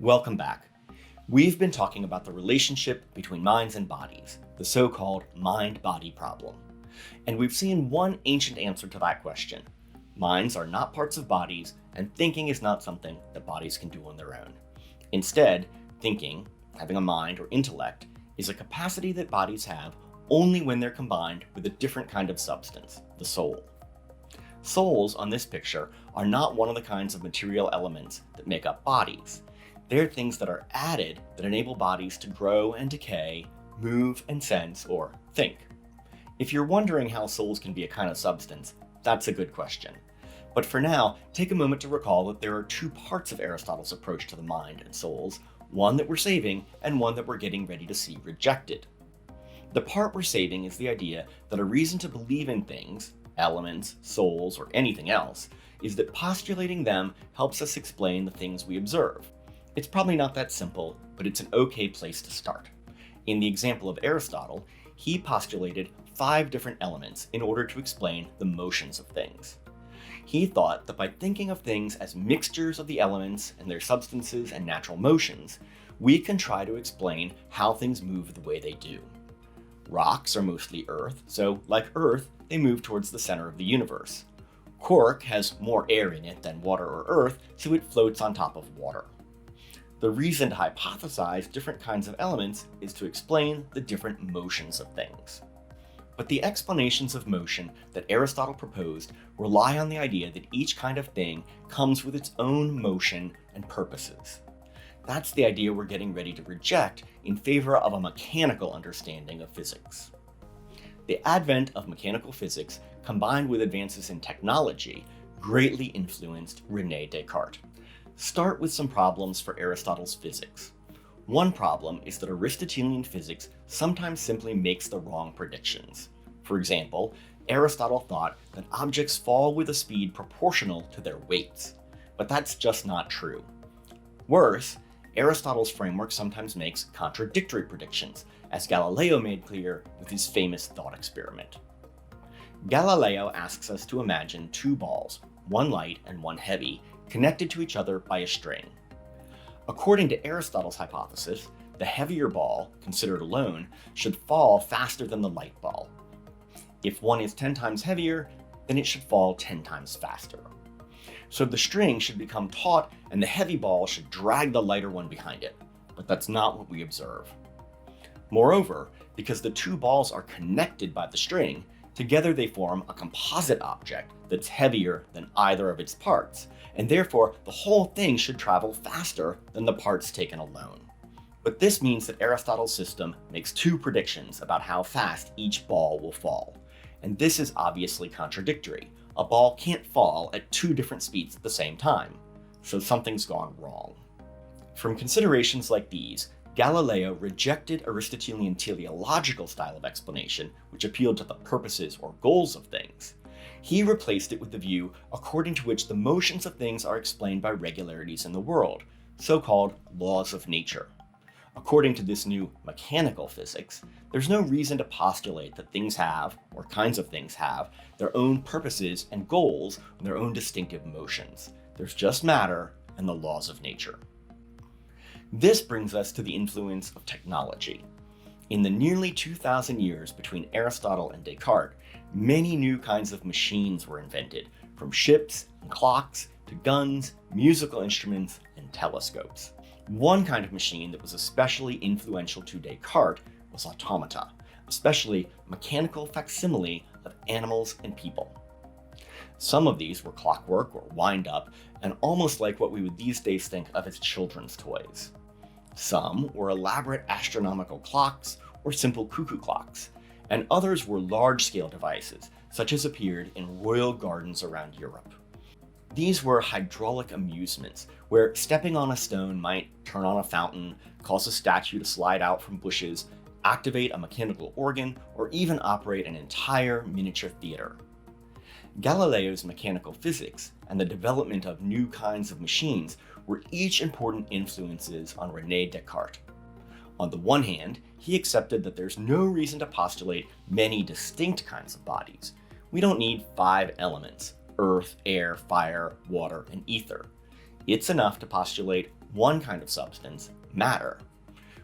Welcome back. We've been talking about the relationship between minds and bodies, the so-called mind-body problem. And we've seen one ancient answer to that question. Minds are not parts of bodies, and thinking is not something that bodies can do on their own. Instead, thinking, having a mind or intellect, is a capacity that bodies have only when they're combined with a different kind of substance, the soul. Souls on this picture are not one of the kinds of material elements that make up bodies. They're things that are added that enable bodies to grow and decay, move and sense, or think. If you're wondering how souls can be a kind of substance, that's a good question. But for now, take a moment to recall that there are two parts of Aristotle's approach to the mind and souls, one that we're saving and one that we're getting ready to see rejected. The part we're saving is the idea that a reason to believe in things, elements, souls, or anything else, is that postulating them helps us explain the things we observe. It's probably not that simple, but it's an okay place to start. In the example of Aristotle, he postulated 5 different elements in order to explain the motions of things. He thought that by thinking of things as mixtures of the elements and their substances and natural motions, we can try to explain how things move the way they do. Rocks are mostly earth, so like Earth, they move towards the center of the universe. Cork has more air in it than water or earth, so it floats on top of water. The reason to hypothesize different kinds of elements is to explain the different motions of things. But the explanations of motion that Aristotle proposed rely on the idea that each kind of thing comes with its own motion and purposes. That's the idea we're getting ready to reject in favor of a mechanical understanding of physics. The advent of mechanical physics, combined with advances in technology, greatly influenced René Descartes. Start with some problems for Aristotle's physics. One problem is that Aristotelian physics sometimes simply makes the wrong predictions. For example, Aristotle thought that objects fall with a speed proportional to their weights, but that's just not true. Worse, Aristotle's framework sometimes makes contradictory predictions, as Galileo made clear with his famous thought experiment. Galileo asks us to imagine 2 balls, one light and one heavy, connected to each other by a string. According to Aristotle's hypothesis, the heavier ball, considered alone, should fall faster than the light ball. If one is 10 times heavier, then it should fall 10 times faster. So the string should become taut and the heavy ball should drag the lighter one behind it. But that's not what we observe. Moreover, because the 2 balls are connected by the string, together they form a composite object that's heavier than either of its parts, and therefore the whole thing should travel faster than the parts taken alone. But this means that Aristotle's system makes 2 predictions about how fast each ball will fall. And this is obviously contradictory. A ball can't fall at 2 different speeds at the same time, so something's gone wrong. From considerations like these, Galileo rejected Aristotelian teleological style of explanation, which appealed to the purposes or goals of things. He replaced it with the view according to which the motions of things are explained by regularities in the world, so-called laws of nature. According to this new mechanical physics, there's no reason to postulate that things have, or kinds of things have, their own purposes and goals and their own distinctive motions. There's just matter and the laws of nature. This brings us to the influence of technology. In the nearly 2,000 years between Aristotle and Descartes, many new kinds of machines were invented, from ships and clocks to guns, musical instruments, and telescopes. One kind of machine that was especially influential to Descartes was automata, especially mechanical facsimile of animals and people. Some of these were clockwork or wind-up, and almost like what we would these days think of as children's toys. Some were elaborate astronomical clocks or simple cuckoo clocks, and others were large-scale devices, such as appeared in royal gardens around Europe. These were hydraulic amusements, where stepping on a stone might turn on a fountain, cause a statue to slide out from bushes, activate a mechanical organ, or even operate an entire miniature theater. Galileo's mechanical physics and the development of new kinds of machines were each important influences on René Descartes. On the one hand, he accepted that there's no reason to postulate many distinct kinds of bodies. We don't need 5 elements: earth, air, fire, water, and ether. It's enough to postulate one kind of substance, matter.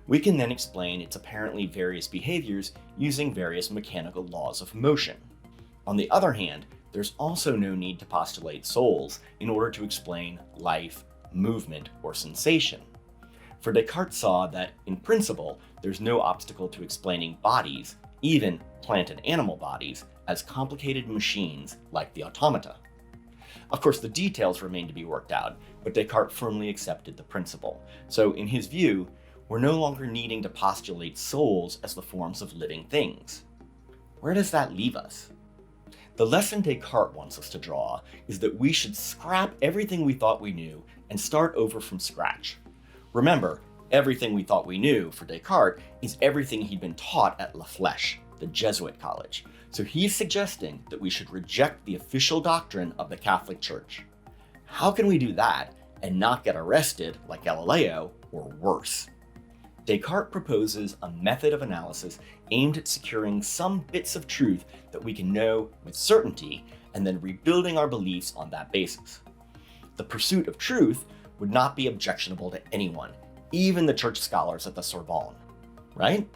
We can then explain its apparently various behaviors using various mechanical laws of motion. On the other hand, there's also no need to postulate souls in order to explain life, movement, or sensation. For Descartes saw that, in principle, there's no obstacle to explaining bodies, even plant and animal bodies, as complicated machines like the automata. Of course, the details remain to be worked out, but Descartes firmly accepted the principle. So, in his view, we're no longer needing to postulate souls as the forms of living things. Where does that leave us? The lesson Descartes wants us to draw is that we should scrap everything we thought we knew and start over from scratch. Remember, everything we thought we knew for Descartes is everything he'd been taught at La Flèche, the Jesuit college. So he's suggesting that we should reject the official doctrine of the Catholic Church. How can we do that and not get arrested like Galileo, or worse? Descartes proposes a method of analysis aimed at securing some bits of truth that we can know with certainty and then rebuilding our beliefs on that basis. The pursuit of truth would not be objectionable to anyone, even the church scholars at the Sorbonne, right?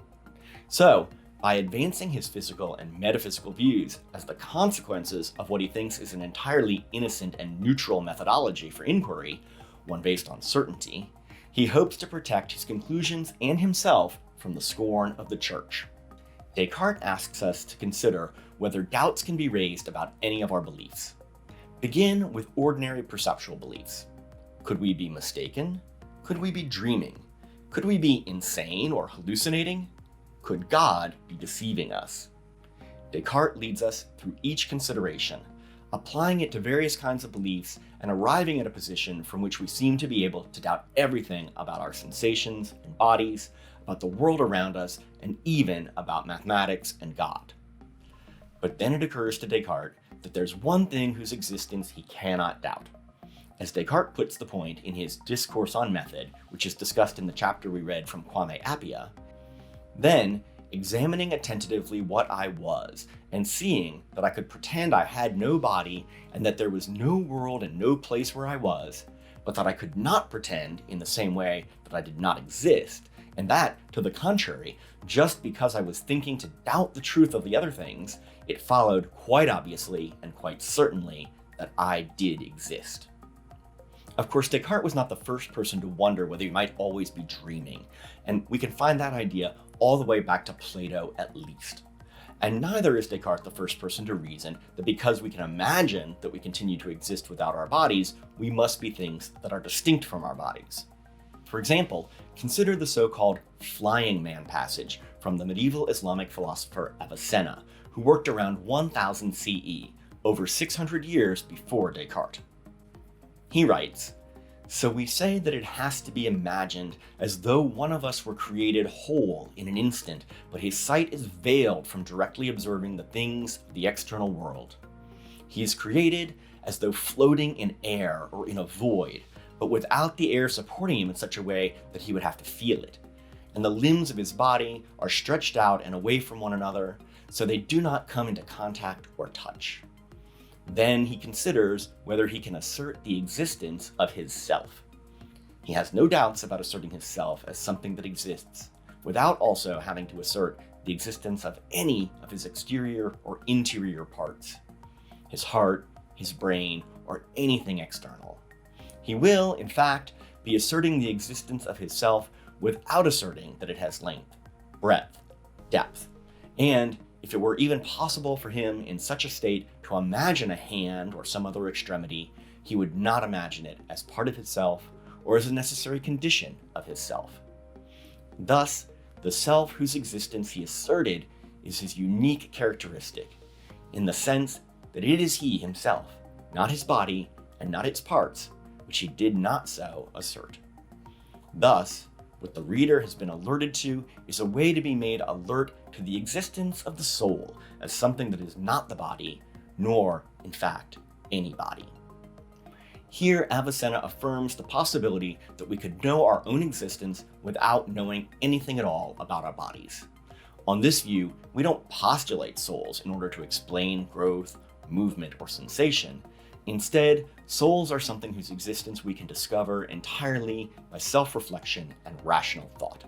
So, by advancing his physical and metaphysical views as the consequences of what he thinks is an entirely innocent and neutral methodology for inquiry, one based on certainty, he hopes to protect his conclusions and himself from the scorn of the church. Descartes asks us to consider whether doubts can be raised about any of our beliefs. Begin with ordinary perceptual beliefs. Could we be mistaken? Could we be dreaming? Could we be insane or hallucinating? Could God be deceiving us? Descartes leads us through each consideration, applying it to various kinds of beliefs and arriving at a position from which we seem to be able to doubt everything about our sensations and bodies, about the world around us, and even about mathematics and God. But then it occurs to Descartes that there's one thing whose existence he cannot doubt. As Descartes puts the point in his Discourse on Method, which is discussed in the chapter we read from Quam Appia, then, examining attentively what I was, and seeing that I could pretend I had no body, and that there was no world and no place where I was, but that I could not pretend in the same way that I did not exist, and that, to the contrary, just because I was thinking to doubt the truth of the other things, it followed quite obviously and quite certainly that I did exist. Of course, Descartes was not the first person to wonder whether he might always be dreaming, and we can find that idea all the way back to Plato at least. And neither is Descartes the first person to reason that because we can imagine that we continue to exist without our bodies, we must be things that are distinct from our bodies. For example, consider the so-called flying man passage from the medieval Islamic philosopher Avicenna, who worked around 1000 CE, over 600 years before Descartes. He writes, "So we say that it has to be imagined as though one of us were created whole in an instant, but his sight is veiled from directly observing the things of the external world. He is created as though floating in air or in a void, but without the air supporting him in such a way that he would have to feel it. And the limbs of his body are stretched out and away from one another, so they do not come into contact or touch. Then he considers whether he can assert the existence of his self. He has no doubts about asserting his self as something that exists, without also having to assert the existence of any of his exterior or interior parts, his heart, his brain, or anything external. He will, in fact, be asserting the existence of his self without asserting that it has length, breadth, depth, and if it were even possible for him in such a state to imagine a hand or some other extremity, he would not imagine it as part of his self or as a necessary condition of his self. Thus, the self whose existence he asserted is his unique characteristic, in the sense that it is he himself, not his body and not its parts, which he did not so assert. Thus, what the reader has been alerted to is a way to be made alert to the existence of the soul as something that is not the body, nor, in fact, any body. Here, Avicenna affirms the possibility that we could know our own existence without knowing anything at all about our bodies. On this view, we don't postulate souls in order to explain growth, movement, or sensation. Instead, souls are something whose existence we can discover entirely by self-reflection and rational thought.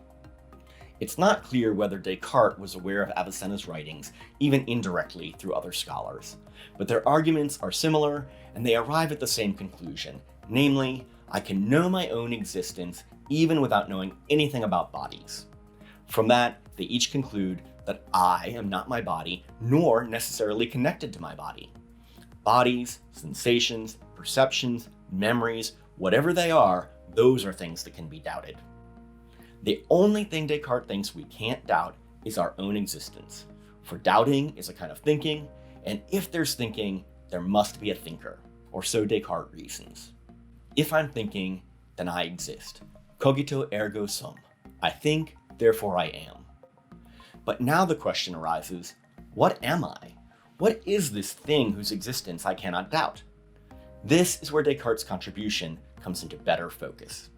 It's not clear whether Descartes was aware of Avicenna's writings, even indirectly through other scholars, but their arguments are similar and they arrive at the same conclusion, namely, I can know my own existence even without knowing anything about bodies. From that, they each conclude that I am not my body, nor necessarily connected to my body. Bodies, sensations, perceptions, memories, whatever they are, those are things that can be doubted. The only thing Descartes thinks we can't doubt is our own existence. For doubting is a kind of thinking, and if there's thinking, there must be a thinker, or so Descartes reasons. If I'm thinking, then I exist. Cogito ergo sum. I think, therefore I am. But now the question arises, what am I? What is this thing whose existence I cannot doubt? This is where Descartes' contribution comes into better focus.